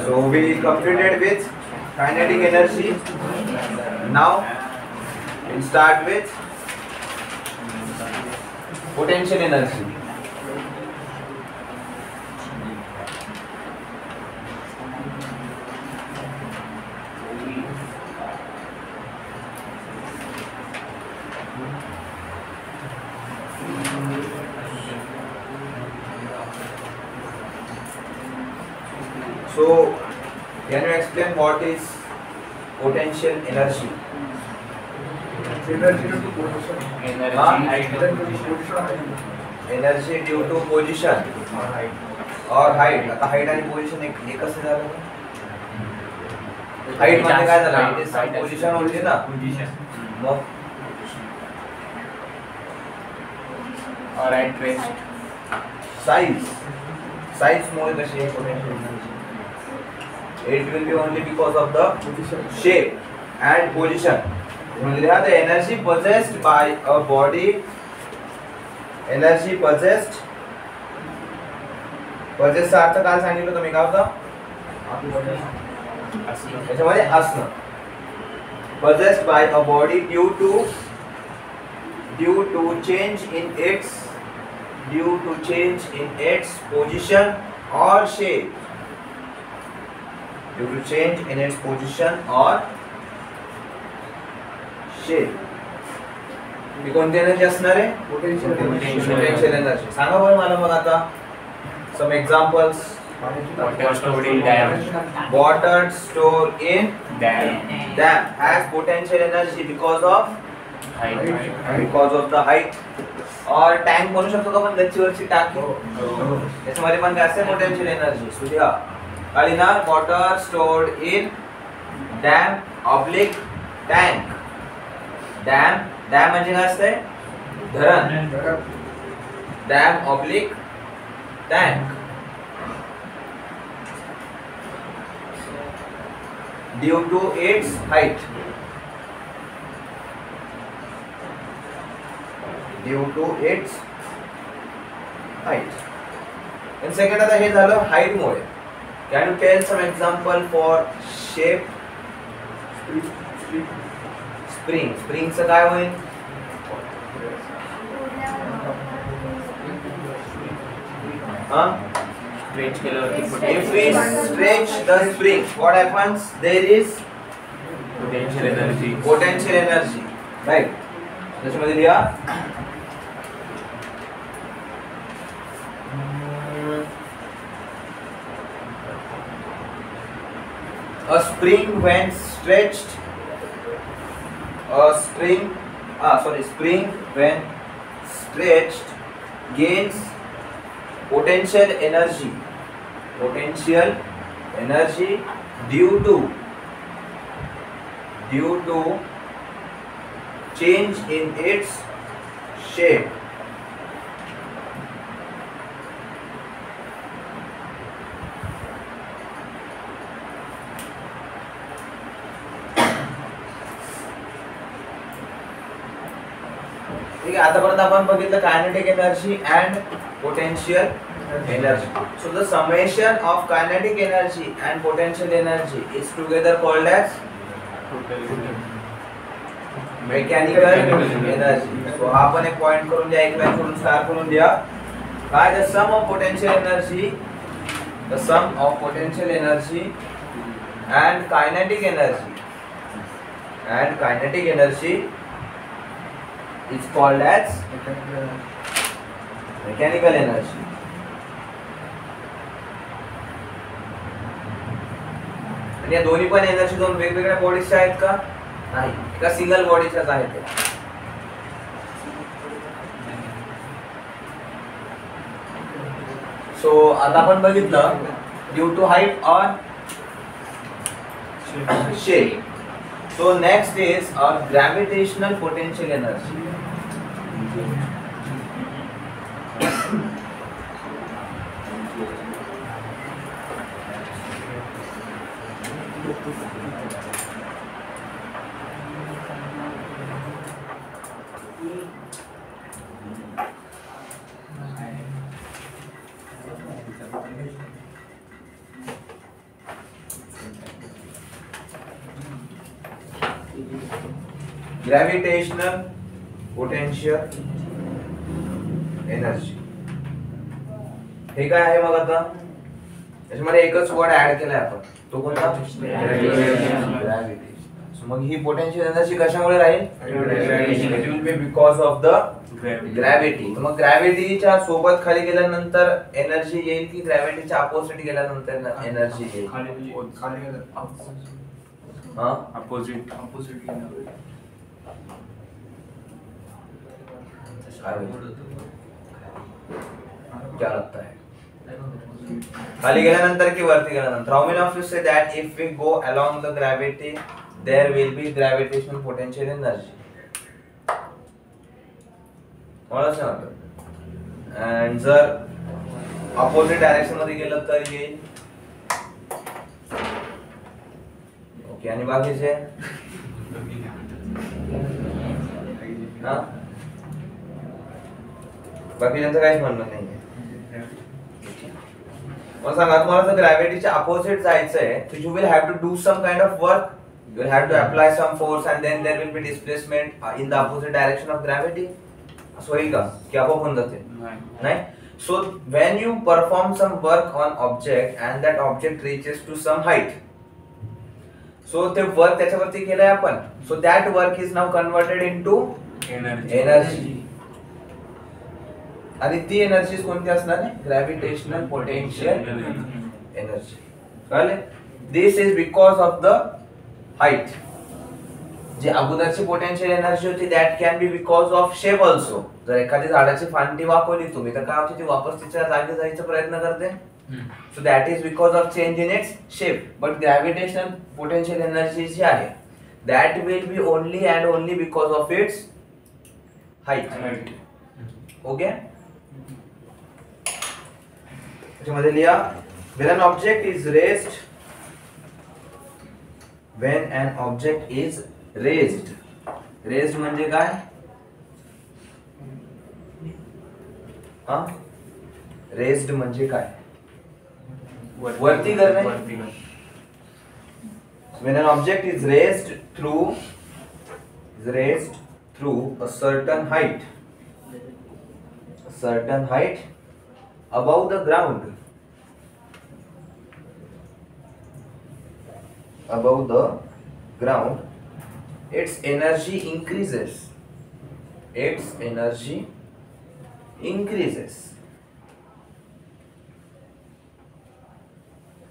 So we completed with kinetic energy. Now we'll start with potential energy. So, can you explain what is potential energy? Energy due to position or height. आता height आणि position एक कसं झालं? Height म्हणजे काय झालं? It is some position only ना? मग or at rest. Size मुळे कशी आहे potential energy? It will be only because of the shape and position. The energy possessed by a body, energy possessed चा अर्थ काय सांगितलं तुम्ही? काय होता? त्याच्यामध्ये असणं. Possessed by a body due to change in its position or shape. Due to change in its position or shape. ही कोणती energy असणार आहे? Potential energy. सांगा बरं मला मग आता some examples. Water stored in dam. Water stored in dam has potential energy because of the height. और tank बनवू शकतो का पण गच्चीवरची टाकी? त्याच्यामध्ये पण काय असते? Potential energy. सूर्या कालिना water stored in dam oblique tank. Dam म्हणजे काय असते? धरण. Dam oblique tank. Due to its height. Due to its height. And second आता हे झालं height Mule. Can you tell some example for shape? Spring चं काय होईल? Stretch केल्यावरती If we stretch the spring, what happens? There is potential energy. Right? त्याच्यामध्ये लिहा. A spring when stretched gains potential energy due to change in its shape. ठीक आहे. आतापर्यंत आपण बघितलं kinetic energy and potential energy. So the summation of kinetic energy and potential energy is together called as mechanical energy. So हा पण एक point करून द्या, एक लाइन करून स्टार करून द्या. काय the sum of potential energy and kinetic energy is called as mechanical energy. आणि या दोन्ही पण एनर्जी दोन वेगवेगळ्या बॉडीजच्या आहेत का? नाही, एका सिंगल बॉडीच्याच आहेत. सो आता आपण बघितलं ड्यू टू हाइट और shape. So next is our gravitational potential energy. Gravitational potential energy. हे काय आहे मग आता त्याच्यामध्ये एकच वर्ड ऍड केलाय आपण, तो कोणता? ग्रॅव्हिटी. मग ही पोटेन्शियल एनर्जी कशामुळे राहील? It will be because of the gravity. मग ग्रॅव्हिटीच्या सोबत खाली गेल्यानंतर एनर्जी येईल की ग्रॅव्हिटीच्या अपोजिट गेल्यानंतर एनर्जी येईल? अपोजिट. क्या लगता है? खाली गेल्यानंतर की वरती गेल्यानंतर? How many of you say that if we go along the gravity there will be gravitational potential energy? मला सांगा. And जर अपोजिट डायरेक्शन मध्ये गेलं तर येईल. ओके, आणि बाकीचे ना बाकीच्यांचं काहीच म्हणणं नाही. मला सांगा, तुम्हाला जर ग्रॅव्हिटीच्या अपोजिट जायचंय तर you will have to do some kind of work. You will have to apply some force and then there will be displacement in the opposite direction of gravity. असं होईल का की आपोआप होऊन जाते? नाही. So when you perform some work on object and that object reaches to some height, so ते work त्याच्यावरती केलंय आपण, so that work is now converted into energy. आणि ती एनर्जी कोणती असणार आहे? Gravitational potential energy. कळले? This is because of the height. जी अगोदरची पोटेन्शियल एनर्जी होती that can be because of shape also. जर एखादी झाडाची फांदी वापरली तुम्ही तर काय होते, ती वापस तिच्या जागी जायचा प्रयत्न करते. So that is because of change in its shape. But gravitational potential energy जी आहे that will be only and only because of its height. Okay, त्याच्यामध्ये लिहा when an object is raised raised म्हणजे काय? रेस्ड म्हणजे काय? वरती करणे. when an object is raised through a certain height above the ground, its energy increases.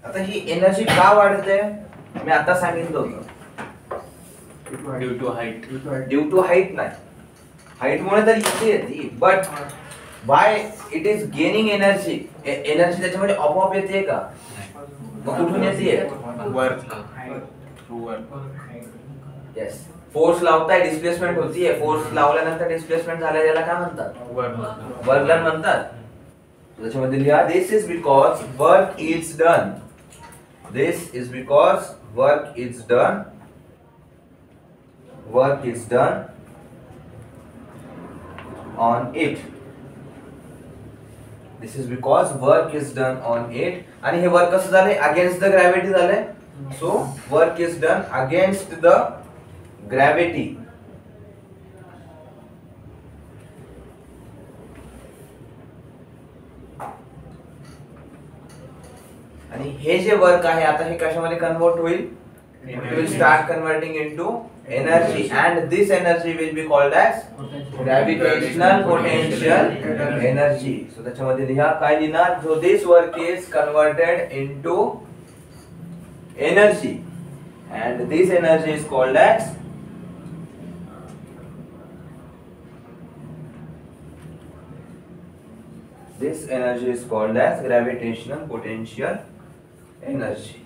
आता ही energy का वाढते? मी आता सांगितलं होतं due to height. Due to height नाही, हाईट मुळे तर इथे येते, but by it is gaining energy. Energy त्याच्यामध्ये आपोआप येते का? मग कुठून येते? वर्क. येस, फोर्स लावताय, डिस्प्लेसमेंट होतीये. फोर्स लावल्यानंतर डिस्प्लेसमेंट झालं, त्याला काय म्हणतात? वर्क डन म्हणतात. त्याच्यामध्ये लिहा this is because work is done. Work is done on it. This is because work is done on it. आणि हे वर्क कसं झालंय? अगेन्स्ट द ग्रॅव्हिटी झालंय. So work is done against the gravity. आणि हे जे work आहे आता हे कशामध्ये convert होईल? It will start converting into energy, and this energy will be called as gravitational potential energy. So त्याच्यामध्ये लिहा काय लिहिणार? So this work is converted into energy, and this energy is called as gravitational potential energy.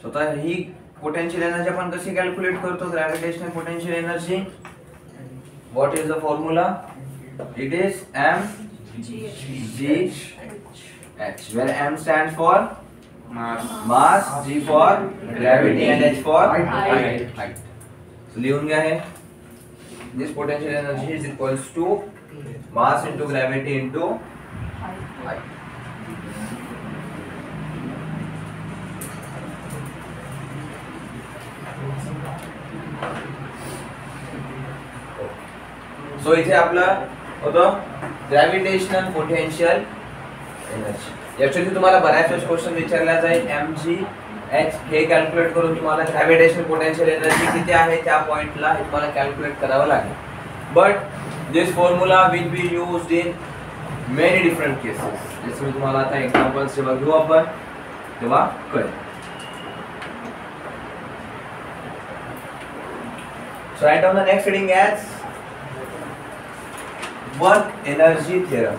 स्वतः ही potential energy आपण कशी calculate करतो? Gravitational potential energy. What is the formula? It is mg H, where M stands for Mass. G for gravity and H for Height. height. So लिहून घ्या हे. This potential energy is equals to mass into gravity into height. So इथे आपलं होतं gravitational potential energy. Actually तुम्हाला बऱ्याच वेळेस question विचारला जाईल mg h हे कॅल्क्युलेट करून तुम्हाला ग्रॅव्हिटेशनल पोटेन्शियल एनर्जी किती आहे त्या पॉइंटला हे तुम्हाला कॅल्क्युलेट करावं लागेल. But this formula will be used in many different cases. जसं मी तुम्हाला आता एक्झाम्पल्स जेव्हा घेऊ आपण तेव्हा कळेल. So write down the next heading as work energy theorem.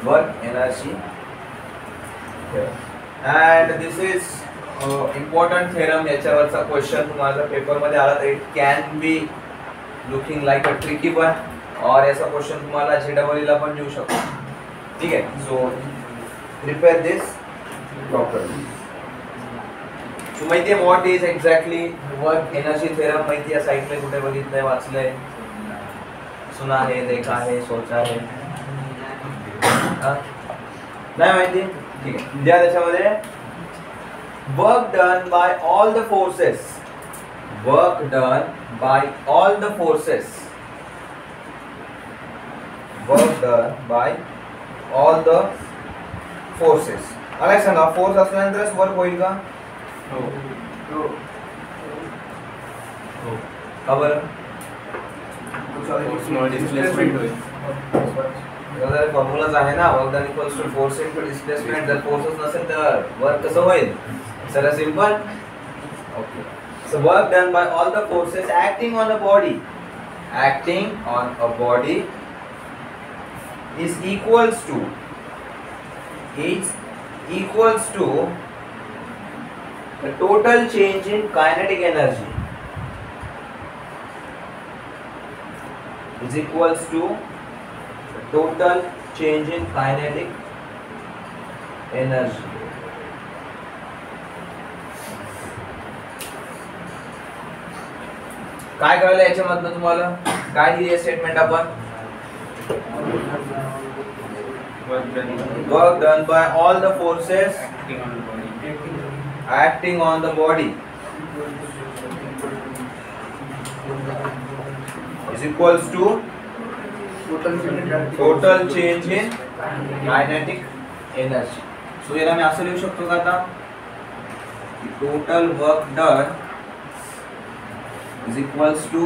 Work energy theorem. And this is important theorem. याच्यावरचा क्वेश्चन तुम्हाला पेपर मध्ये आला तर it can be looking like a tricky one, और ऐसा क्वेश्चन तुम्हाला JEE ला पण येऊ शकतो. ठीक आहे. सो प्रिपेअर दिस प्रॉपरली. सो माहिती आहे what is exactly work energy theorem? माहिती आहे, साइटला कुठे बघितलंय, वाचलंय, सुना है, देखा है, सोचा है? नाही माहिती? ठीक आहे. द्या त्याच्यामध्ये work done by all the forces. Work done by all the forces. Work done by all the forces. मला सांगा, फोर्स असल्यानंतरच वर्क होईल का? हो. का बरं? फोर्समुळे डिस्प्लेसमेंट होईल. फॉर्म्युलाच आहे ना, work done equals to force into displacement. जर फोर्सच नसेल तर वर्क कसं होईल? Sir, simple. Okay. So work done by all the forces acting on a body is equals to the total change in kinetic energy. Is equals to the total change in kinetic energy. काय कळलं याच्यामधनं तुम्हाला? काय दिली statement आपण? Work done by all the forces acting on the body is equals to total change in kinetic energy. So याला मी असं लिहू शकतो का आता? Total work done is equals to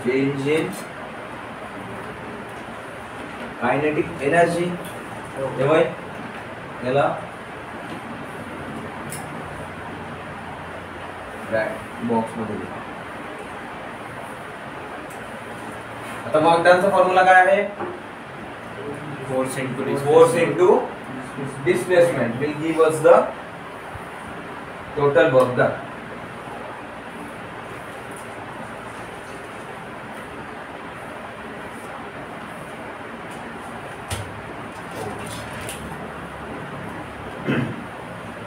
change in kinetic energy. तेव्हा याला बॉक्स मध्ये लिहा. आता वर्क डनचा फॉर्म्युला काय आहे? Force into displacement will give us the total work done.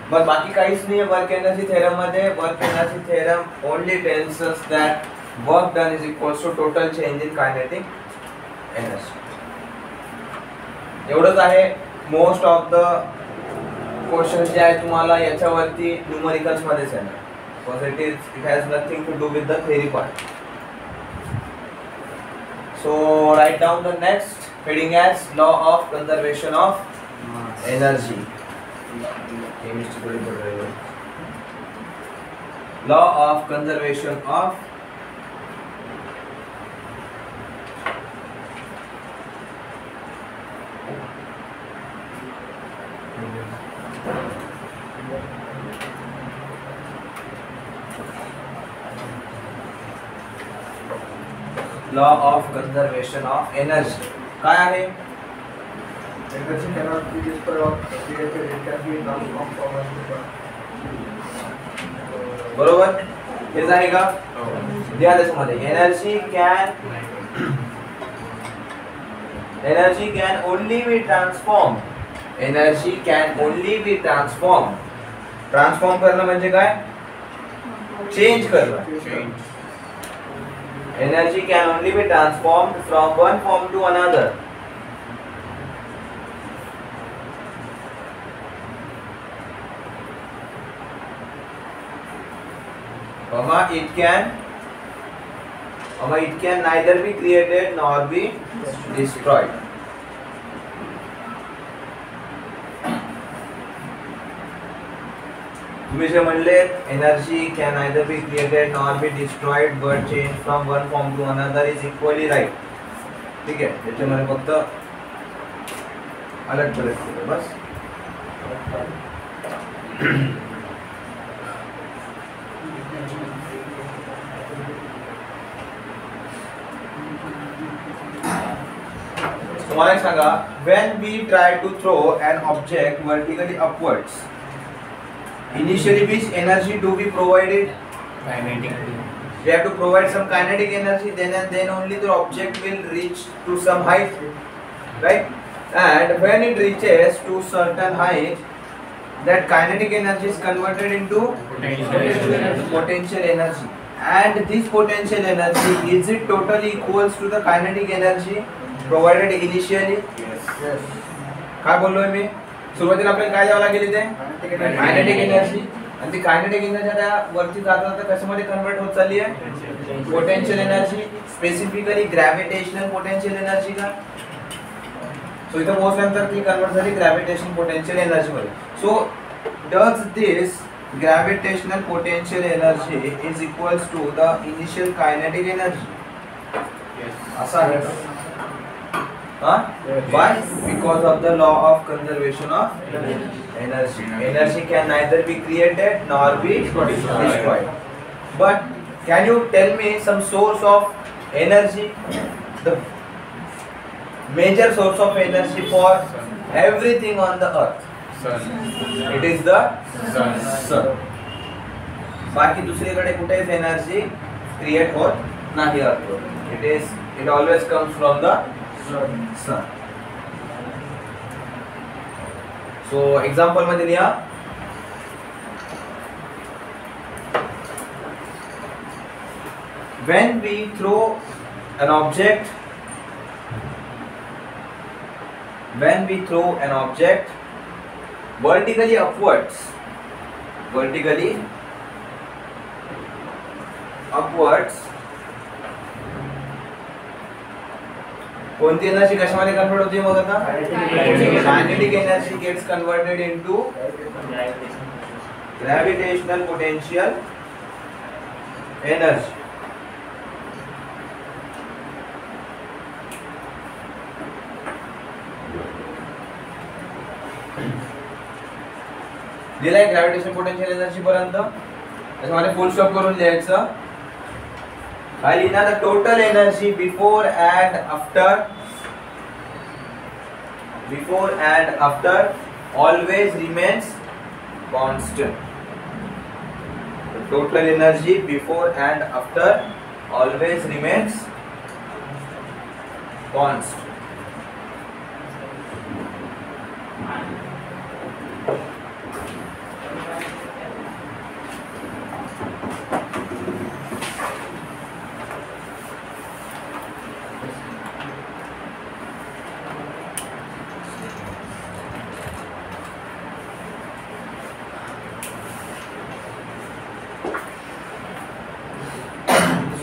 but बाकी काहीच नाही वर्क एनर्जी थेरम मध्ये. Work energy theorem only tells us that work done is equals to total change in kinetic energy. एवढंच आहे. Most of the question जे आहे तुम्हाला याच्यावरती न्यूमेरिकल्स मध्येच येणार, because it has nothing to do with the theory part. So right down the next heading as law of conservation of energy. Law of conservation of law of conservation of energy काय आहे? Energy cannot be destroyed or created, it can be transformed from one to one. बरोबर हेच आहे का? हो. द्या त्याच्यामध्ये energy can only be transform. Energy can only be transform. Transform करणं म्हणजे काय? चेंज करणं. Change. Energy can only be transformed from one form to another. It can neither be created nor be destroyed. तुम्ही जे म्हणले energy can neither be created nor be destroyed but change from one form to another is equally right. ठीक आहे, त्याच्यामध्ये फक्त अलग अलग केलं बस. तुम्हाला एक सांगा, when we try to throw an object vertically upwards, initially which energy do we provided? Kinetic. We have to provide some kinetic energy, then and then only the object will reach to some height, right? And when it reaches to certain height, that kinetic energy is converted into potential energy. And this potential energy, is it totally equals to the kinetic energy provided initially? Yes. काय बोललोय मी? सुरुवातीला आपल्याला काय द्यावं लागेल इथे? Kinetic energy. आणि ती कायनेटिक एनर्जी आता वरती जाता जाता कशामध्ये कन्वर्ट होत चालली आहे? Potential energy, specifically gravitational potential energy का? सो इथे पोहोचल्यानंतर ती कन्वर्ट झाली ग्रॅव्हिटेशनल पोटेन्शियल एनर्जी मध्ये. So does this gravitational potential energy is equals to the initial kinetic energy. Yes. असा आहे का? Why? Because of the law of conservation of energy. Energy can neither be created nor be destroyed. But can you tell me some source of energy? The major source of energy for everything on the earth. Sun. It is the Sun. sun. बाकी दुसरीकडे कुठेच energy create होत नाही अर्थ. It always comes from the sun. So example मध्ये लिहा. When we throw an object vertically upwards, कोणती energy कशामध्ये convert होते मग आता? Kinetic energy gets converted into gravitational potential energy. दिलाय ग्रॅव्हिटेशनल पोटेन्शियल एनर्जी पर्यंत. त्याच्यामध्ये फुल स्टॉप करून लिहायचं. I live the total energy before and after always remains constant. The total energy before and after always remains constant.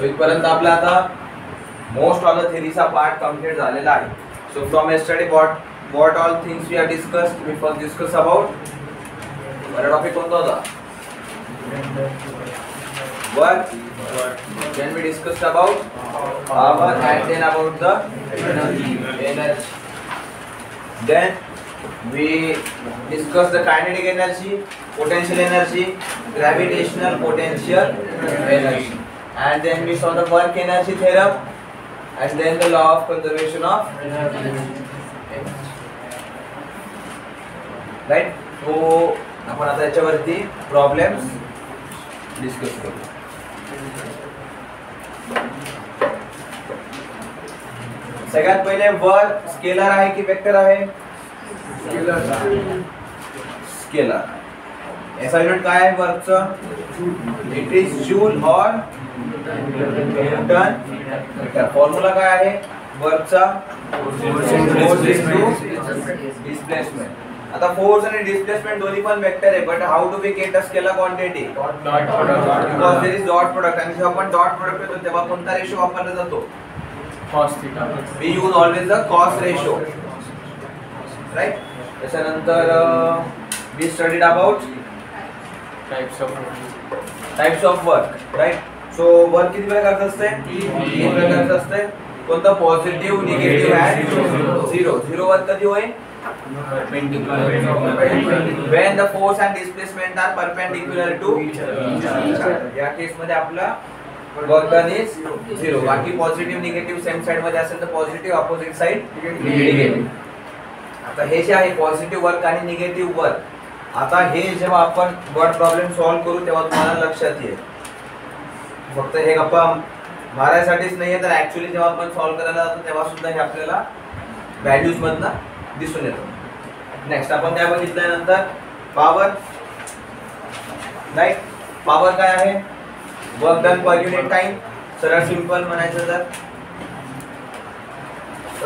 सो इथपर्यंत आपला आता most of the थिअरीचा part complete झालेला आहे. So from yesterday what all things we have discussed. We first discuss about पहिला topic कोणता होता? Work. Then we discussed about power and then about the energy. Then we discussed the kinetic energy, potential energy, gravitational potential energy. And then we saw the work energy theorem. and then the law of conservation of right. So आपण आता याच्यावरती problems discuss करू. सगळ्यात पहिले work scalar आहे की vector आहे? Scalar. याचा युनिट काय आहे वर्कचं? इट इज जूल और न्यूटन मीटर. फॉर्म्युला काय आहे वर्कचा? Force into displacement. आता फोर्स आणि डिस्प्लेसमेंट दोन्ही पण वेक्टर आहे, but how do we get a scalar quantity? Dot product. Because there is dot product. आणि जेव्हा आपण डॉट प्रोडक्ट घेतो तेव्हा कोणता रेशो वापरला जातो? Cos theta. We use always the cos ratio, right. त्याच्यानंतर we studied about types of work, right. So work किती प्रकारचं असते? तीन प्रकारचं असते. कोणतं? पॉझिटिव्ह, निगेटिव्ह आणि झिरो. झिरो वर्क कधी होईल? when the force and displacement are perpendicular to each other. या केस मध्ये आपला वर्क डन इज झिरो. बाकी पॉझिटिव्ह निगेटिव्ह सेम साइड मध्ये असेल तर पॉझिटिव्ह, अपोजिट साइड निगेटिव्ह. आता हे जे आहे पॉझिटिव्ह वर्क आणि निगेटिव्ह वर्क, आता हे जेव्हा आपण वर्ड प्रॉब्लेम सॉल्व्ह करू तेव्हा तुम्हाला लक्षात येईल. फक्त हे गप्पा मारायसाठीच नाहीये, तर ऍक्च्युअली जेव्हा आपण सॉल्व्ह करायला जातो तेव्हा सुद्धा हे आपल्याला व्हॅल्यूज मधनं दिसून येतं. नेक्स्ट आपण काय बघितल्यानंतर पॉवर, राईट. पॉवर काय आहे? Work done per unit time. सरळ सिंपल म्हणायचं तर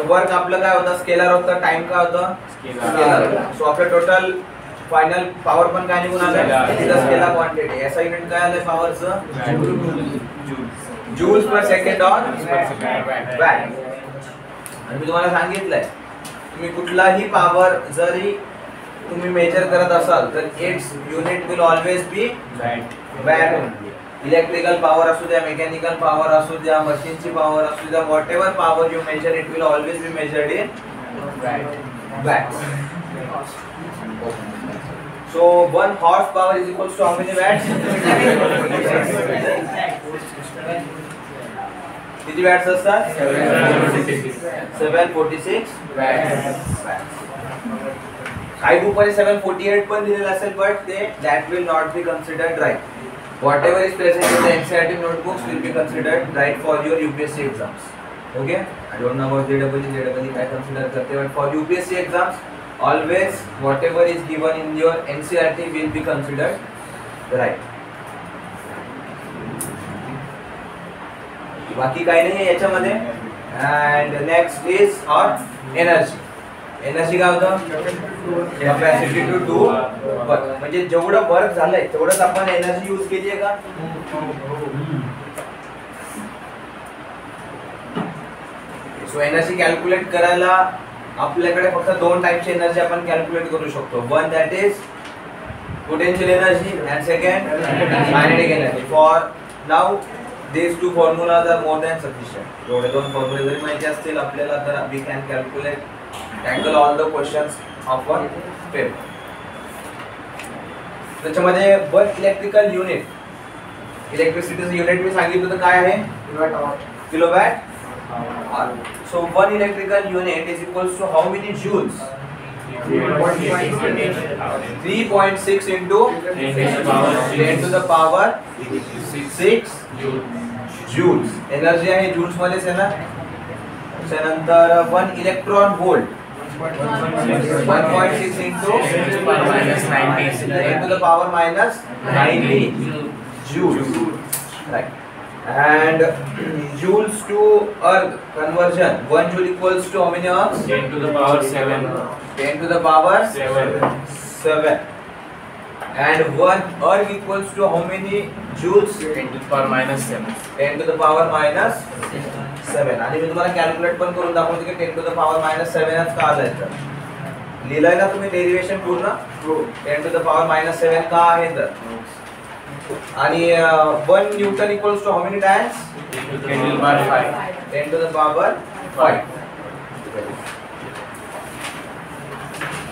वर्क आपलं काय होतं? स्केलर होतं. टाइम काय होतं? स्केलर. सो आपलं टोटल फायनल पॉवर पण काय निघून आलं? Scalar quantity. याचा युनिट काय आलं पॉवरचं? Joules per second on watt. आणि मी तुम्हाला सांगितलंय तुम्ही कुठलाही पॉवर जरी तुम्ही मेजर करत असाल तर it's unit will always be watt. Electrical power असू द्या, मेकॅनिकल पॉवर असू द्या, मशीनची पॉवर असू द्या, what ever power you measure it will always be measured in watt. So 1 horsepower is equals to how many watts? किती watts असतात? 746 watts. काही बुकमध्ये 748 पण दिलेलं असेल, बट ते that will not be considered right. Whatever is present in the NCERT notebooks will be considered right for your UPSC exams. Okay? I don't know about JEE काय consider करते, but for UPSC exams always whatever is given in your NCERT will be considered right. बाकी काही नाही आहे याच्यामध्ये. and next is our energy. Energy काय होतं? Capacity to do work. म्हणजे जेवढं वर्क झालंय तेवढंच आपण एनर्जी यूज केली आहे का? सो एनर्जी कॅल्क्युलेट करायला आपल्याकडे फक्त दोन टाइपची एनर्जी आपण कॅल्क्युलेट करू शकतो. One that is potential energy and second kinetic energy. For now these two formulas are more than sufficient. एवढे दोन फॉर्म्युले जरी माहिती असतील आपल्याला तर we can calculate, tackle all the questions of one paper. त्याच्यामध्ये वन इलेक्ट्रिकल युनिट, इलेक्ट्रिसिटीचं युनिट मी सांगितलं तर काय आहे? Kilowatt. So 1 electrical unit is equals to how many joules? 3.6 into 10 to the power 6 joules. Energy आहे joules मध्येच आहे ना. त्यानंतर 1 electron volt 1.6 into 10 to the power minus 90 joules, right. And joules to erg conversion, 1 joule equals to how many ergs? 10 to the power 7. 10 to the power 7. And 1 erg equals to how many joules? 10 to the power minus 7. 10 to the power minus 7. आणि मी तुम्हाला calculate पण करून दाखवतो की 10 to the power minus 7 च का आलाय तर. लिहिलंय ना तुम्ही डेरिवेशन पूर्ण? 10 to the power minus 7 का आहे तर. आणि 1 newton equals to how many times? 10 to the power 5. 10 to the power 5.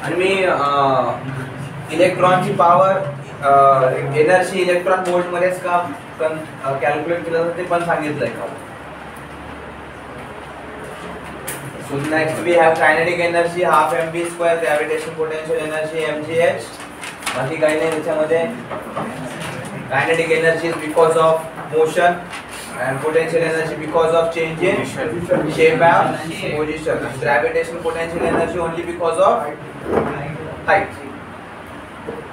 आणि मी इलेक्ट्रॉनची पॉवर एनर्जी इलेक्ट्रॉन वोल्ट मध्येच का कॅल्क्युलेट केलं ते पण सांगितलंय का. So next we have kinetic energy half mv square, gravitational potential energy mgh. बाकी काही नाही त्याच्यामध्ये. Kinetic energy is because of motion and potential energy because of change in shape and position. And gravitational potential energy only because of height.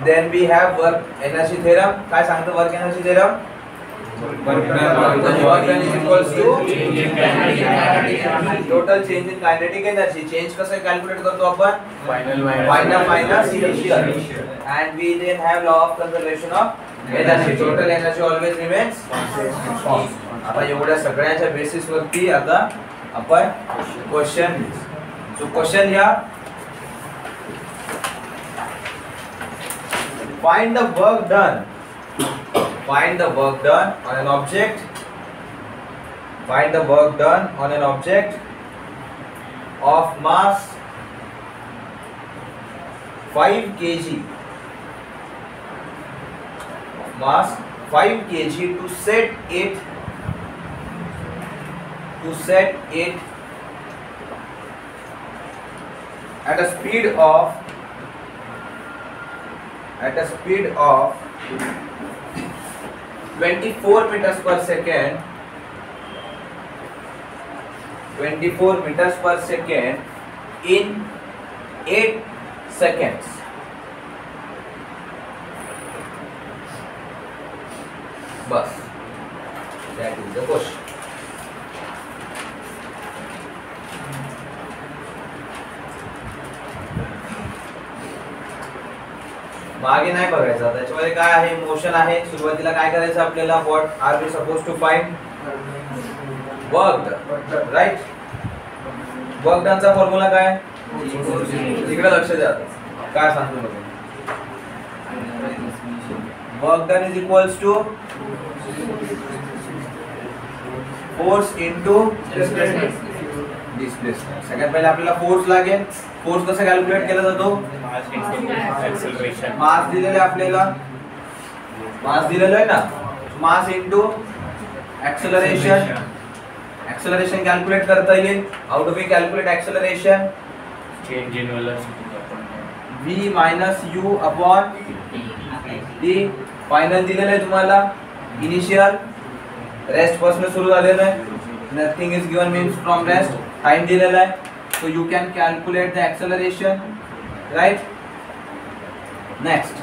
Then we have work energy theorem. काय सांगतो work energy theorem? Work done is equals to total change in kinetic energy. Change कसं calculate करतो आपण? Final minus initial. And we then have law of conservation of energy. Total energy always remains constant. आता एवढ्या सगळ्याच्या basis वरती आता आपण question. So question या find the work done. Find the work done on an object. Find the work done on an object of mass 5 kg. Mass 5 kg to set it at a speed of 24 meters per second. 24 meters per second in 8 seconds. Bus. That is the question. मागे नाही बघायचं. त्याच्यामध्ये काय आहे? Motion आहे. सुरुवातीला काय करायचं आपल्याला? What are we suppose to find? Work done, right? Work done चा फॉर्म्युला काय? इकडे लक्ष द्या. काय सांगतो बघा. Work done is equals to force into displacement. सगळ्यात पहिले आपल्याला फोर्स लागेल. फोर्स कसा कॅल्क्युलेट केला जातो? एक्सेलरेशन. मास दिलेला आहे आपल्याला. मास दिलेला आहे ना. Mass into acceleration. Acceleration calculate करता येईल. How do we calculate acceleration? Change in velocity. v minus u upon d. Final दिलेलं आहे तुम्हाला. इनिशियल रेस्ट पासून सुरू झालेलं आहे. Nothing is given means from rest. Time दिलेला आहे. so you can calculate the acceleration, right? Next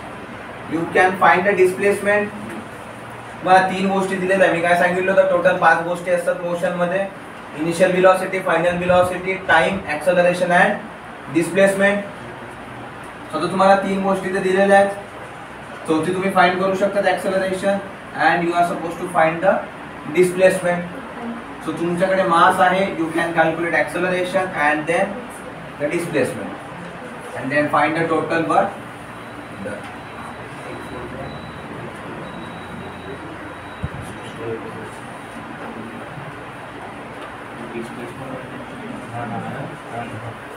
you can find the displacement. मला तीन गोष्टी दिलेल्या आहे. मी काय सांगितलं होतं? टोटल 5 गोष्टी असतात मोशन मध्ये. Initial velocity, final velocity, time, acceleration and displacement. So तो तुम्हाला तीन गोष्टी ते दिलेल्या आहेत. चौथी तुम्ही फाइंड करू शकता acceleration and you are suppose to find the displacement. So तुमच्याकडे मास आहे. You can calculate acceleration and then the displacement and then find the total work done.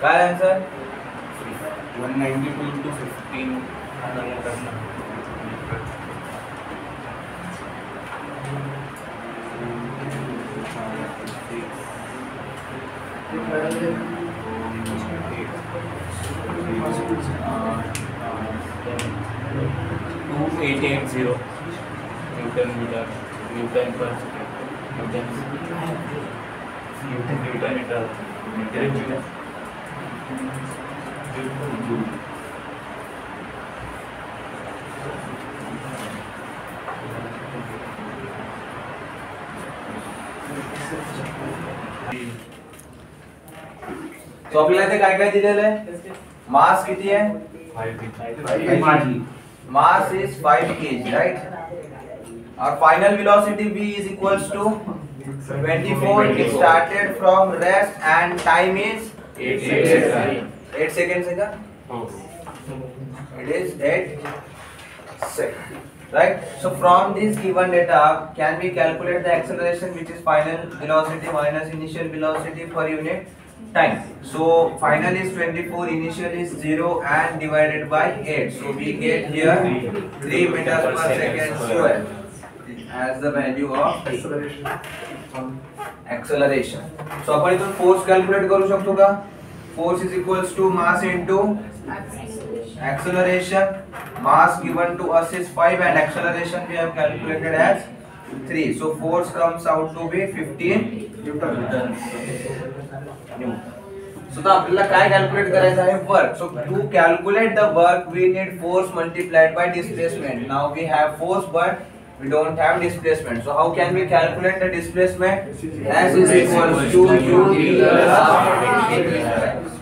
काय answer? 192 into 15. Two 880 Newton meter, Newton per second, Newton meter, meter meter. तो आपल्याला इथे काय काय दिलेलं आहे? मास किती आहे? 5 kg. Mass is 5 kg, right? और final velocity v is equals to 24. It started from rest and time is 8 seconds है क्या? It is 8 seconds, right? So from this given data, can we calculate the acceleration, which is final velocity minus initial velocity per unit time? So final is 24, initial is 0 and divided by 8. So we get here 3 meters per second square as the value of acceleration. acceleration. So आपण इथून force calculate करू शकतो का? Force is equals to mass into acceleration. Mass given to us is 5 and acceleration we have calculated as 3. So force comes out to be 15 Newton. So आता आपल्याला काय calculate करायचं आहे? Work. So to calculate the work we need force multiplied by displacement. Now we have force but we don't have displacement. So how can we calculate the displacement? S is equals to U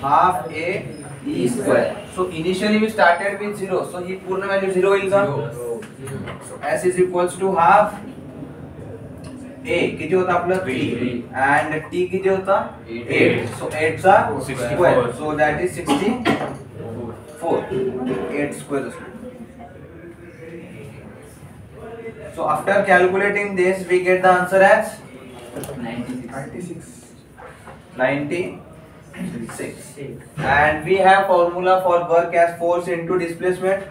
half a e square. So initially we started with 0. So ही पूर्ण value 0 होईल का? So S is equals to half a किती होता आपलं 3 and t किती होता 8. So 8 चा square. So that is 64. 8 square. So after calculating this, we get the answer as 96. 96. And we have formula for work as force into displacement.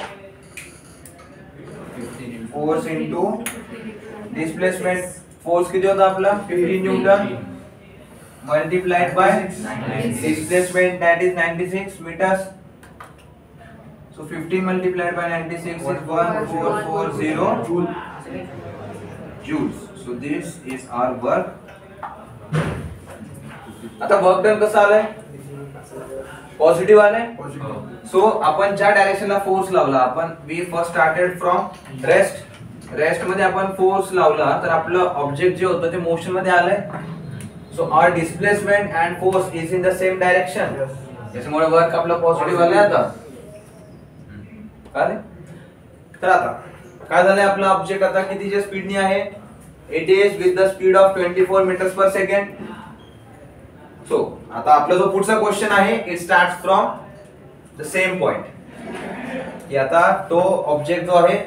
Force into displacement. Force किती होता आपला 15 Newton multiplied by displacement that is 96 meters. So 15 multiplied by 96 is 1440 joules. So this is our work. आता work done कसं आलंय? Positive आलंय. सो आपण ज्या डायरेक्शनला force लावला, आपण we first started from rest मध्ये आपण फोर्स लावला तर आपलं ऑब्जेक्ट जे होतं ते मोशन मध्ये आलंय. So our displacement and force is in the same direction. त्याच्यामुळे वर्क आपलं पॉझिटिव्ह आलंय. आता काय तर आता काय झालंय? आपला ऑब्जेक्ट आता कितीच्या स्पीडने आहे? It is with the speed of 24 metres per second. So आता आपला जो पुढचा क्वेश्चन आहे it starts from the same point की आता तो ऑब्जेक्ट जो आहे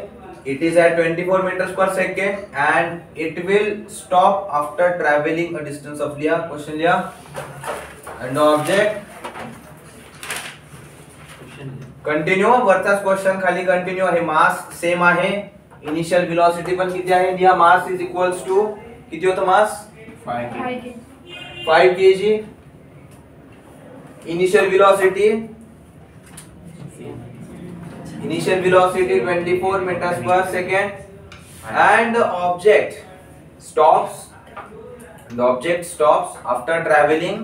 it is at 24 metres per second and it will stop after travelling a distance of लिया. क्वेश्चन लिया. And the object continue. वरचाच क्वेश्चन खाली कंटिन्यू आहे. मास सेम आहे. इनिशियल वेलोसिटी पण किती आहे? लिया मास इज इक्वल्स टू किती होतं मास 5 kg. Initial velocity 24 meters per second and the object stops after traveling.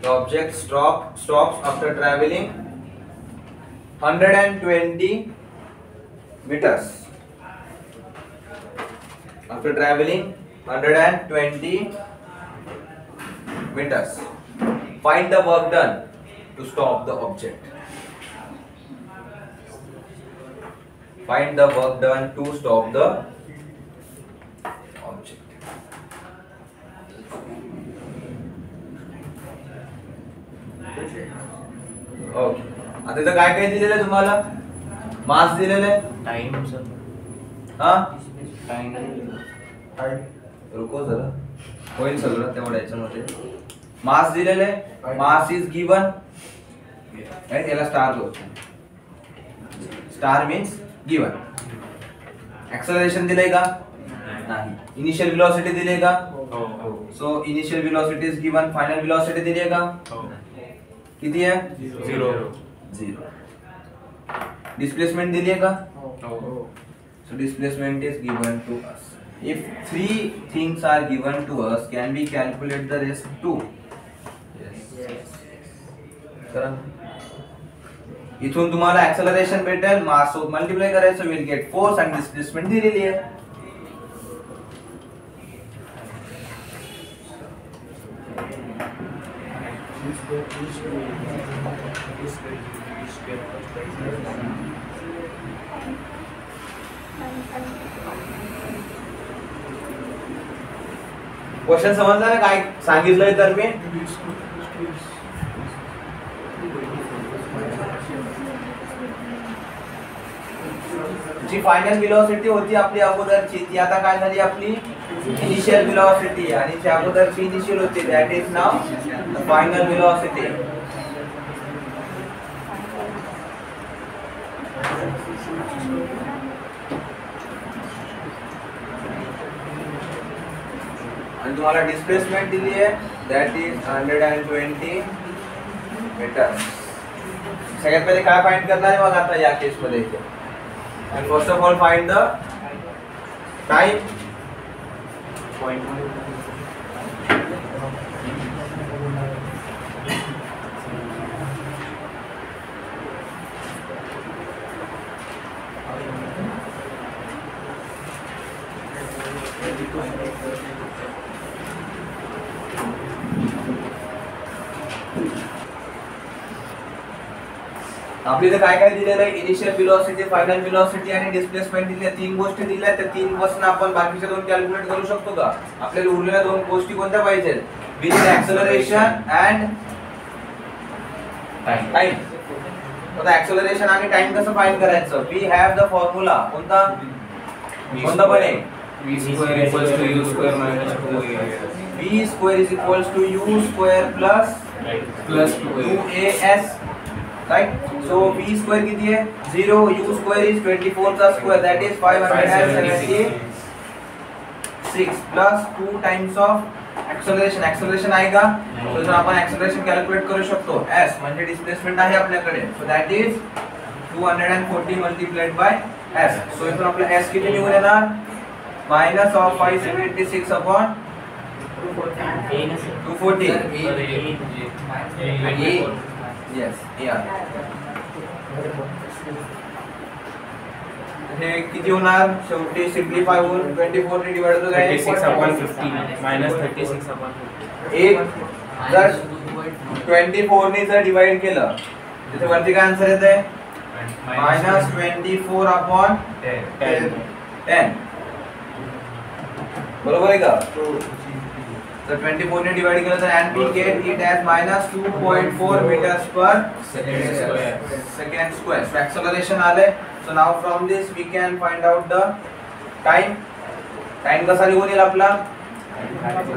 The object stops after traveling 120 meters. After traveling 120 meters. Find the work done to stop the object. Find the work done to stop the object. Okay. आता इथं काय काय दिलेलं आहे तुम्हाला? मास दिलेलं आहे. Time sir. हा टाइम. रुको जरा. होईल सगळं तेवढ्या याच्यामध्ये. मास दिलेलं आहे. Mass is given. राईट. याला स्टार दो. Star means given. एक्सेलरेशन दिलंय का? नाही. इनिशियल वेलोसिटी दिले का? So initial velocity is given. Final velocity दिली आहे का? किती आहे? 0. डिस्प्लेसमेंट दिली आहे का? So displacement is given to us. If 3 things are given to us, can we calculate the rest too? Yes. करा. इथून तुम्हाला acceleration भेटेल, mass सोबत multiply करायचं, we'll get force and displacement दिलेली आहे. क्वेश्चन समजला ना काय सांगितलंय तर मी? जी फायनल वेलोसिटी होती आपली अगोदरची ती आता काय झाली आपली इनिशियल वेलोसिटी आणि जी अगोदरची इनिशियल होती that is now the final velocity. आणि तुम्हाला डिस्प्लेसमेंट दिली आहे दॅट इज 120 मीटर. सगळ्यात पहिले काय फाइंड करणार आहे मग आता या केस मध्ये इथे. And first of all find the time. आपली इथे काय काय दिलेलं आहे, इनिशियल वेलोसिटी, फायनल वेलोसिटी आणि डिस्प्लेसमेंट दिली आहे. तीन गोष्टी दिल्या आहेत. त्या तीन पासून आपण बाकीच्या दोन कॅल्क्युलेट करू शकतो का? आपल्याला उरलेल्या दोन गोष्टी कोणत्या पाहिजेत? With acceleration and time. आता ऍक्सेलरेशन आणि टाइम कसं फाइंड करायचं? We have the formula. कोणता बने? v square equals to u square minus 2a. v square is equals to u square plus Plus 2a. 2as. Right? So v square किती है? 0. u square is 24 का square, that is 576 plus 2 times of acceleration. acceleration आएगा. So जर आपण acceleration calculate करू शकतो, s म्हणजे displacement आहे आपल्याकडे. So that is 240 multiplied by s. So इथून आपला s किती निघून येणार? minus of 576 upon 240. Yes, yeah. हे किती होणार? शेवटी सिम्प्लिफाय होऊन 24 ने डिवाइड होतो काय? 36/50 minus 36/50. एक जर 24 ने जर डिवाइड केलं तिथे वरती काय आन्सर येते? -24/10. बरोबर आहे का? तर 24 ने डिवाइड केलं तर and we get it as -2.4 meters per second square. So acceleration आले. So now from this we can find out the time. Time कसा लिहून येईल आपला?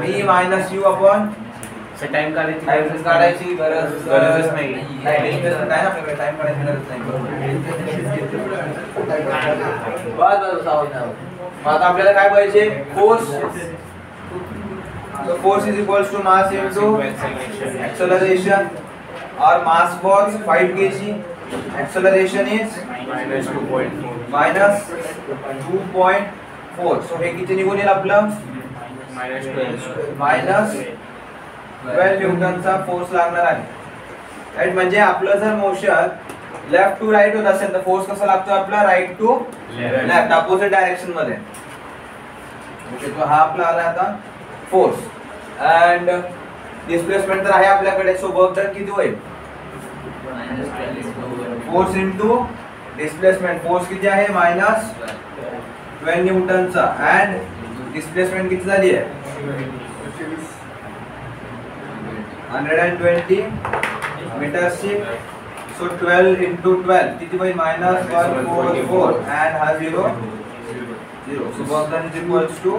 v minus u upon time काढायची गरजच नाही. डिस्प्लेसमेंट आहे ना आपल्याकडे, टाइम काढायची गरज नाही. बस सावध नाही. मग आता आपल्याला काय पाहिजे? Force. So force is equals to mass into acceleration. Our mass was 5 kg. Acceleration is minus 2.4. minus 2.4. So हे किती निघून येईल आपलं? minus 12. minus 12 न्यूटनचा फोर्स लागणार आहे. राइट? म्हणजे आपलं जर मोशन लेफ्ट टू राइट होत असेल तर फोर्स कसा लागतो आपला? Right to left, opposite direction मध्ये. ओके, तो हा आपला आला आता फोर्स. अँड डिस्प्लेसमेंट तर आहे आपल्याकडे. सो वर्क डन किती होईल? Force into displacement. फोर्स किती आहे? -12 न्यूटनचा. अँड डिस्प्लेसमेंट किती झाली आहे? 120 मीटरची. सो 12 into 12 किती होईल? -144 and हा 0 0. So work done is equals to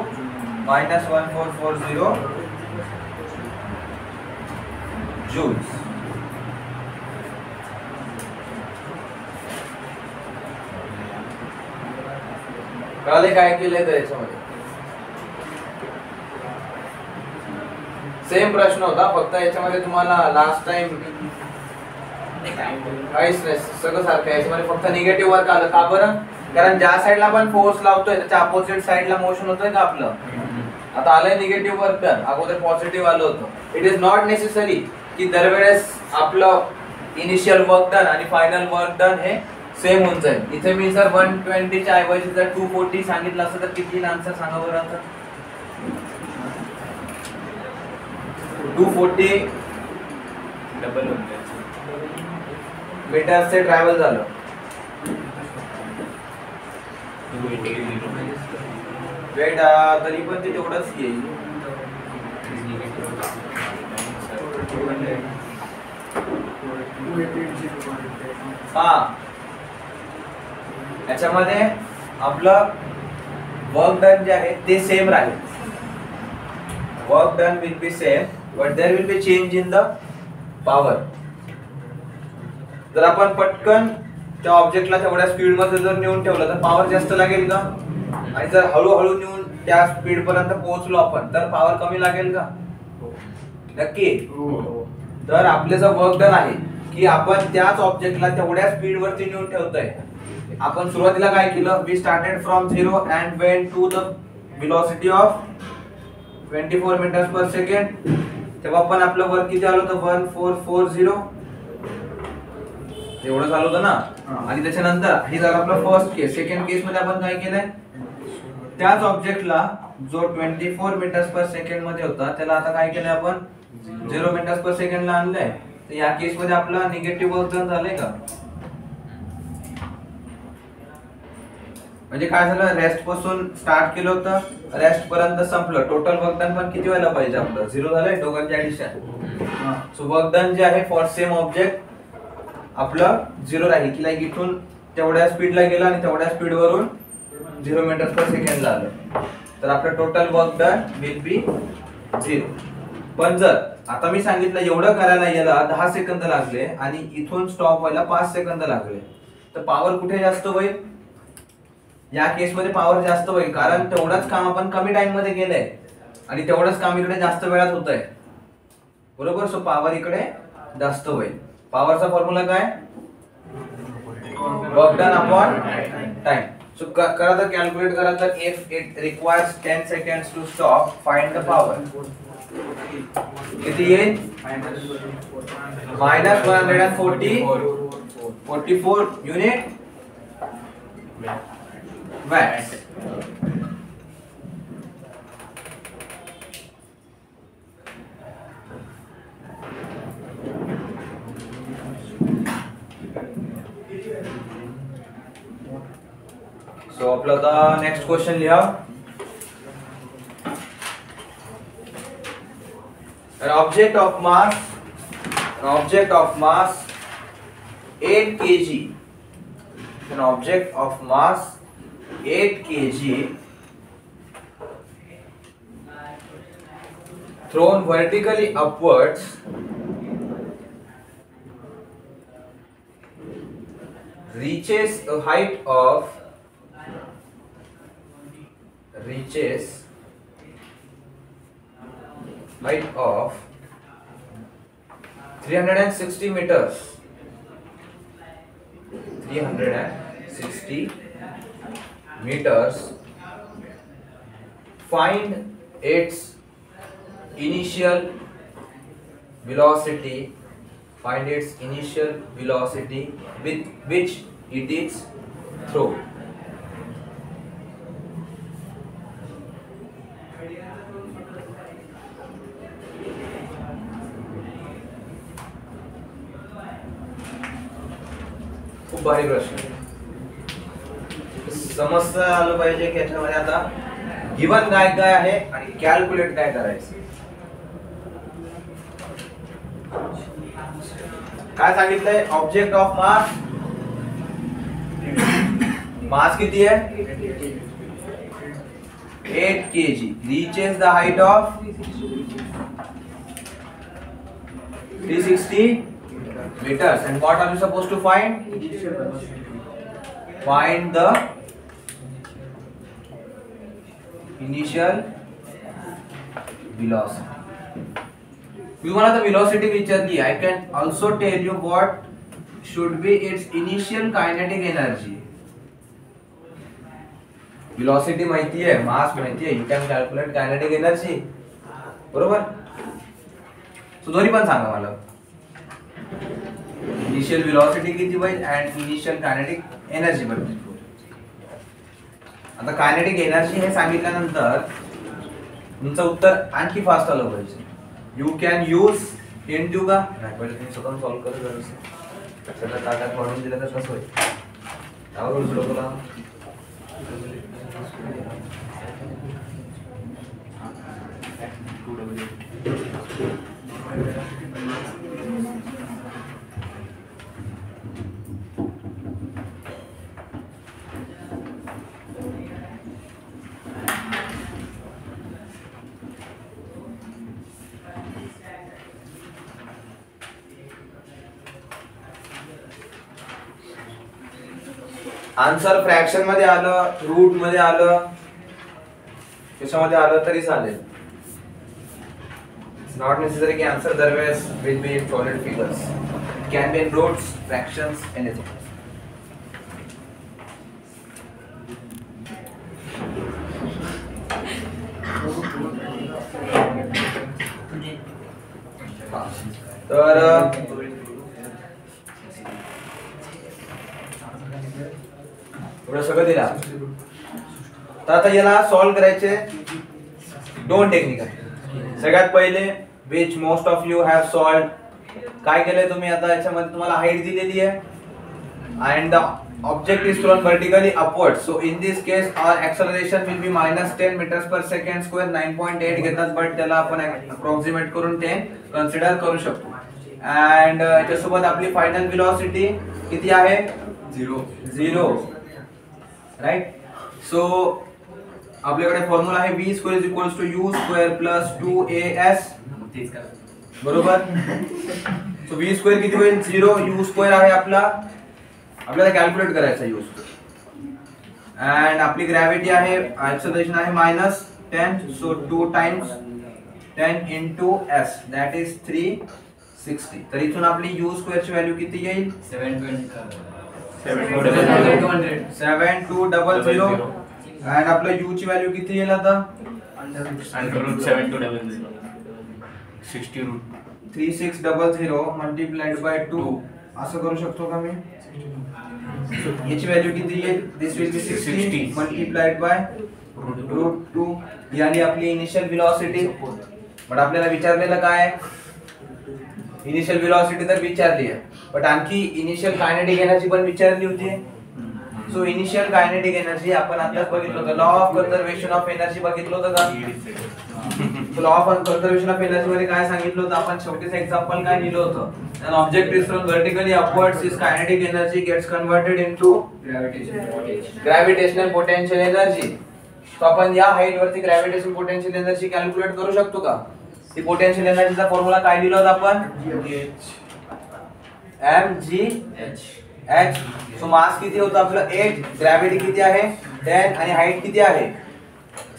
-1440 joules. कळले काय केलंय तर याच्यामध्ये? सेम प्रश्न होता, फक्त याच्यामध्ये तुम्हाला लास्ट टाइम काहीच नाही, सगळं सारखं आहे. याच्यामध्ये फक्त निगेटिव्ह वर्क आलं. का बरं? कारण ज्या साइडला आपण फोर्स लावतोय त्याच्या अपोजिट साइडला मोशन होतोय का आपलं? आता आलंय निगेटिव्ह वर्क डन, अगोदर पॉझिटिव्ह आलं होतं. इट इज नॉट नेसेसरी की दरवेळेस आपलं इनिशियल वर्क डन आणि फायनल वर्क डन हे सेम होऊन जाईल. इथे मी जर 120 च्या ऐवजी जर 240 सांगितलं असतं तर किती आन्सर सांगा बरं? आता 240 डबल मीटर से ट्रॅव्हल झालं. 280. वेट तरी पण ते तेवढंच येईल. हा, याच्यामध्ये आपलं वर्क डन जे आहे ते सेम राहील. Work done will be same but there will be change in the power. जर आपण पटकन त्या ऑब्जेक्टला तेवढ्या स्पीड मध्ये जर नेऊन ठेवलं तर पॉवर जास्त लागेल का? आणि जर हळूहळू नेऊन त्या स्पीड पर्यंत पोहोचलो आपण तर पॉवर कमी लागेल का? नक्की. तर आपले जर वर्क डन आहे की आपण त्याच ऑब्जेक्टला तेवढ्या स्पीड वरती नेऊन ठेवतोय. आपण सुरुवातीला काय केलं, we started from 0 and went to the velocity of 24 metres per second. तेव्हा पण आपलं वर्क किती आलं होतं, 1440 एवढं झालं होतं ना. आणि त्याच्यानंतर हे झालं आपलं फर्स्ट केस. सेकंड केस मध्ये आपण काय केलंय, त्याच ऑब्जेक्टला जो 24 मीटर्स पर सेकंड मध्ये होता त्याला आता काय केलंय आपण 0 मीटर्स पर सेकंड ला आणलंय. तर या केस मध्ये आपला निगेटिव्ह वर्क डन झालंय का? म्हणजे काय झालं, रेस्ट पासून स्टार्ट केलं होतं, रेस्ट पर्यंत संपलं. टोटल वर्क डन पण किती व्हायला पाहिजे आपलं, 0 झालंय दोघांची ऍडिशन. सो वर्क डन जे आहे फॉर सेम ऑब्जेक्ट आपलं 0 राहील की लाईक इथून तेवढ्या स्पीडला गेला आणि तेवढ्या स्पीड वरून 0 मीटर्स पर सेकंड ला आलं. तर आपलं total work done will B 0. पण जर आता मी सांगितलं एवढं करायला याला 10 सेकंद लागले आणि इथून स्टॉप व्हायला 5 सेकंद लागले, तर पॉवर कुठे जास्त होईल? या केस मध्ये पॉवर जास्त होईल, कारण तेवढंच काम आपण कमी टाइम मध्ये केलंय आणि तेवढंच काम इकडे जास्त वेळात होतंय. बरोबर. सो पॉवर इकडे जास्त होईल. पॉवरचा फॉर्म्युला काय, work done upon time. So करा तर कॅल्क्युलेट करा तर if it requires 10 seconds to stop, find the power. किती येईल, -144 युनिट वॅट्स. सो आपला आता नेक्स्ट क्वेश्चन लिहा. An object of mass 8 kg. An object of mass 8 kg thrown vertically upwards reaches a height of 360 meters. 360 meters. Find its initial velocity. Find its initial velocity with which it is thrown. खूप भारी प्रश्न. समस्या आलं पाहिजे की याच्यामध्ये आता given काय काय आहे आणि कॅल्क्युलेट काय करायचं. काय सांगितलंय, ऑब्जेक्ट ऑफ मास किती आहे 8 kg, reaches the height of 360 meters. And what are you supposed to find? Find the initial velocity. तुम्हाला the velocity विचारली, I can also tell you what should be its initial kinetic energy. velocity माहिती आहे, mass माहिती आहे, you can calculate kinetic energy. बरोबर. सो दोन्ही पण सांगा मला. इनिशियल वेलोसिटी किती होईल and इनिशियल कायनेटिक एनर्जी बद्दल. आता कायनेटिक एनर्जी हे सांगितल्यानंतर तुमचं उत्तर आणखी फास्ट आलं पाहिजे. यू कॅन यूज इंटू का नाही, पहिले तुम्ही स्वतः सॉल्व करत जरा सगळं ताकद वाढवून दिलं तर कसं होईल. त्यावर उचलो तुला आन्सर फ्रॅक्शन मध्ये आलं, रूट मध्ये आलं, त्याच्यामध्ये आलं तरी चालेल. It's not necessary की आन्सर दरवेळेस will be in solid figures. It can be in roots, fractions, anything. तर एवढं सगळं दिला. तर आता याला सॉल्व्ह करायचे दोन टेक्निक आहेत. सगळ्यात पहिले which most of you have solved. काय केलंय तुम्ही आता याच्यामध्ये तुम्हाला हाईट दिलेली आहे and the object is thrown vertically upwards. So in this case our acceleration will be minus 10 meters per second square. 9.8 घेतात but त्याला आपण approximate करून 10 consider करू शकतो. and याच्यासोबत आपली फायनल velocity किती आहे? 0 राईट. सो आपल्याकडे फॉर्म्युला आहे v square is equals to u square plus 2as. बरोबर. सो v square किती होईल? 0. u square आहे आपल्याला कॅल्क्युलेट करायचा u square. and आपली ग्रॅव्हिटी आहे, एक्सेलरेशन आहे -10. सो 2 times 10 into s that is 360. तर इथून आपली u square ची व्हॅल्यू किती येईल? 7200. and आपलं u ची व्हॅल्यू किती येईल आता? √7200 60 3600 multiplied by 2 असं करू शकतो का मी? याची व्हॅल्यू किती येईल? This will be 60 multiplied by √2. यानी आपली इनिशियल वेलोसिटी. बट आपल्याला विचारलेलं काय? इनिशियल वेलोसिटी तर विचारली आहे बट आणखी इनिशियल कायनेटिक एनर्जी पण विचारली होती. सो इनिशियल कायनेटिक एनर्जी आपण आताच बघितलं होतं. Law of conservation of energy बघितलं होतं का? Law of conservation of energy मध्ये काय सांगितलं होतं आपण? शेवटीच एक्झाम्पल काय दिलं होतं? an object is thrown vertically upwards, its kinetic energy gets converted into gravitational potential energy. तो आपण या हाईट वरती ग्रॅव्हिटेशनल पोटेन्शियल एनर्जी कॅल्क्युलेट करू शकतो का? ती पोटेन्शियल एनर्जीचा फॉर्म्युला काय दिला होता आपण? mgh. सो मास किती होतं आपलं? 8. ग्रॅव्हिटी किती आहे? 10. आणि हाईट किती आहे?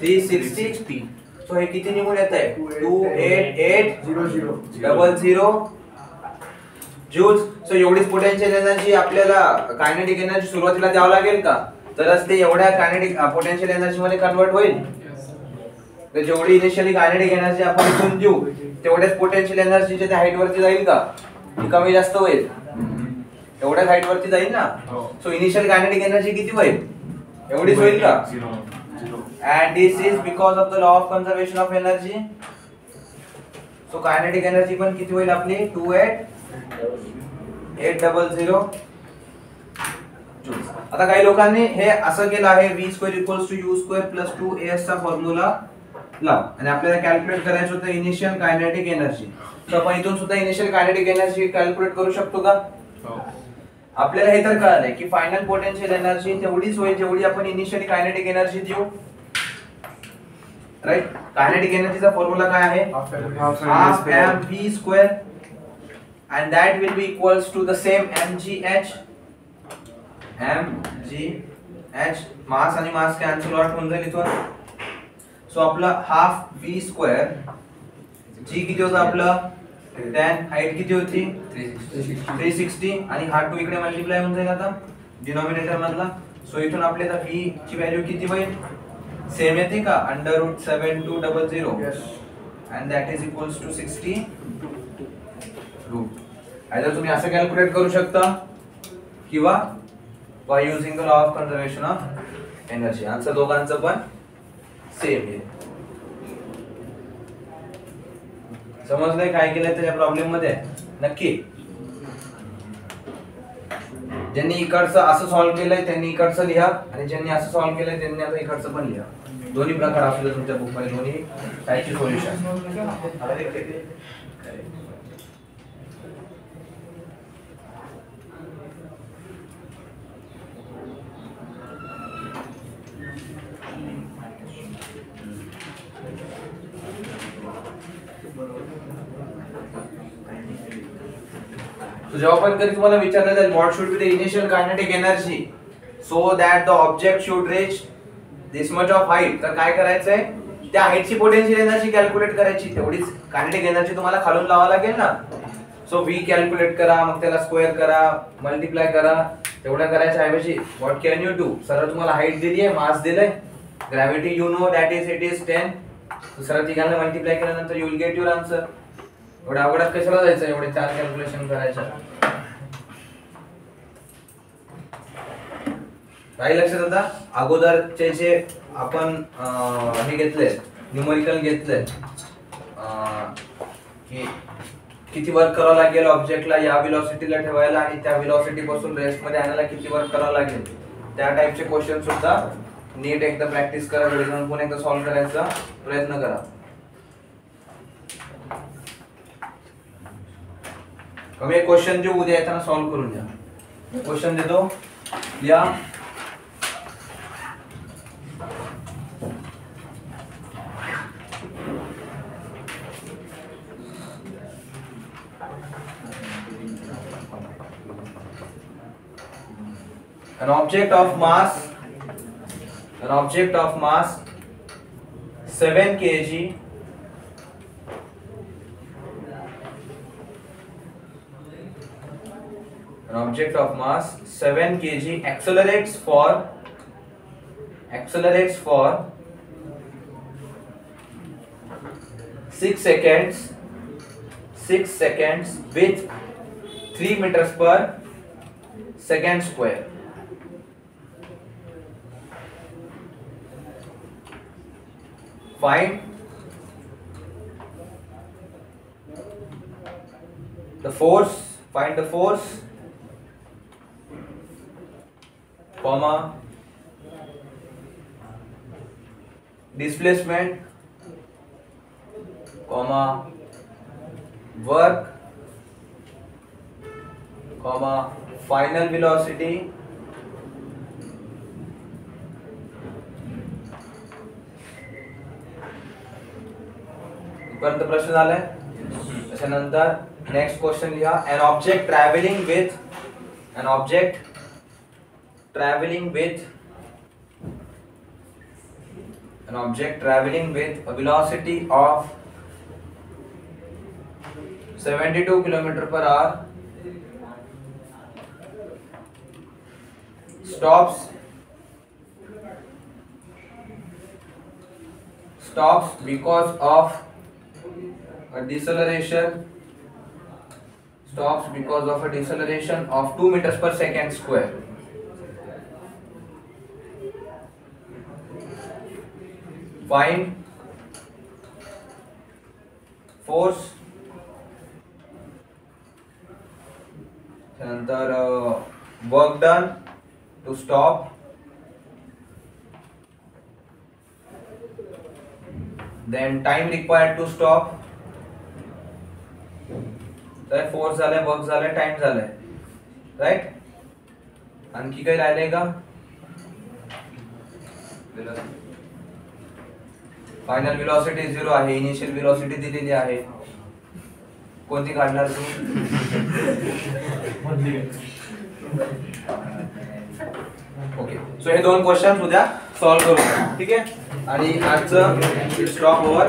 360. सो हे किती निघून येत आहे? 28800 जूल्स. सो एवढीच पोटेन्शियल एनर्जी आपल्याला कायनेटिक एनर्जी सुरुवातीला द्यावं लागेल का? तरच ते एवढ्या कायनेटिक पोटेन्शियल एनर्जी मध्ये कन्वर्ट होईल. तर जेवढी इनिशियली कायनेटिक एनर्जी आपण इथून देऊ तेवढ्याच पोटेन्शियल एनर्जी जे हाईट वरती जाईल का? ती कमी जास्त होईल. एवढ्याच हाईट वरती जाईल ना. सो इनिशियल कायनेटिक एनर्जी किती होईल? एवढीच होईल का? and this is because of the law of conservation of energy. so kinetic energy पण किती होईल आपली? 28800 joules. आता काही लोकांनी हे असं केलं आहे v square equals to u square plus 2as चा फॉर्म्युला लाव आणि आपल्याला कॅल्क्युलेट करायचं होतं इनिशियल कायनेटिक एनर्जी. तर आपण इथून सुद्धा इनिशियल कायनेटिक एनर्जी कॅल्क्युलेट करू शकतो का? आपल्याला हे तर कळालंय की फायनल पोटेन्शियल एनर्जी तेवढीच होईल जेवढी आपण इनिशियली कायनेटिक एनर्जी देऊ. राइट. कायनेटिक एनर्जीचा फॉर्म्युला काय आहे? half mv square and that will be equals to the same mgh. मास आणि मास कॅन्सल आउट होऊन जाईल इथून. सो आपला हाफ v स्क्वेअर g किती होतं आपलं? 10. हाईट किती होती? 360 आणि हा 2 इकडे मल्टिप्लाय होऊन जाईल आता डिनॉमिनेटर मधला. सो इथून आपल्याला v ची व्हॅल्यू किती होईल? सेम येते का? √7200 and that is equals to 60 root. Either तुम्ही असं कॅल्क्युलेट करू शकता किंवा by using the law of conservation of energy. Answer दोघांचं पण सेम आहे. समजलंय काय केलंय त्या प्रॉब्लेम मध्ये? नक्की ज्यांनी इकडचं असं सॉल्व्ह केलंय त्यांनी इकडचं लिहा आणि ज्यांनी असं सॉल्व्ह केलंय त्यांनी आता इकडचं पण लिहा. दोन्ही प्रकार असले तुमच्या बुक मध्ये दोन्ही टाइपचे सोल्युशन. जेव्हा पण कधी तुम्हाला विचारलं जाईल what should be the initial kinetic energy so that the object should reach this much of height, तर काय करायचंय? त्या हाईटची पोटेन्शियल एनर्जी कॅल्क्युलेट करायची, तेवढीच कायनेटिक एनर्जी तुम्हाला खालून लावावी लागेल ना. सो v कॅल्क्युलेट करा, मग त्याला स्क्वेअर करा, मल्टिप्लाय करा. तेवढं करायच्या ऐवजी व्हॉट कॅन यू डू, सरळ तुम्हाला हाईट दिली आहे, मास दिलंय, gravity you know that is it is 10, सरळ तिघांना मल्टिप्लाय केल्यानंतर you will get your answer. एवढ्या अवघडात कशाला जायचं, एवढे 4 कॅल्क्युलेशन करायचं. काही लक्षात आता अगोदरचे जे आपण हे घेतले न्यूमेरिकल घेतले की किती वर्क करावं लागेल ऑब्जेक्टला या व्हेलॉसिटीला ठेवायला आणि त्या व्हेलॉसिटी पासून रेस्ट मध्ये आणायला किती वर्क करावं लागेल, त्या टाइपचे क्वेश्चन सुद्धा नीट एकदा प्रॅक्टिस करा, घरी जाऊन पुन्हा एकदा सॉल्व्ह करायचा प्रयत्न करा. मी एक क्वेश्चन जे उद्या येताना सॉल्व्ह करून द्या. क्वेश्चन देतो या. An object of mass 7 kg accelerates for 6 seconds with 3 meters per second square. Find the force, comma, displacement, comma, work, comma, final velocity, पर्यंत प्रश्न झालाय. त्याच्यानंतर नेक्स्ट क्वेश्चन लिहा. an object traveling with a velocity of 72 km/h stops because of a deceleration of 2 meters per second square. Find force, नंतर work done to stop, then time required to stop. तर force झालाय, work झालाय, time झालाय, right. आणखी काही राहिलंय का. Final velocity 0 आहे, इनिशियल वेलोसिटी दिलेली आहे, कोणती काढणार तू. ओके, सो हे 2 क्वेश्चन उद्या सॉल्व्ह करू, ठीक आहे. आणि आजचं स्टॉप ओव्हर.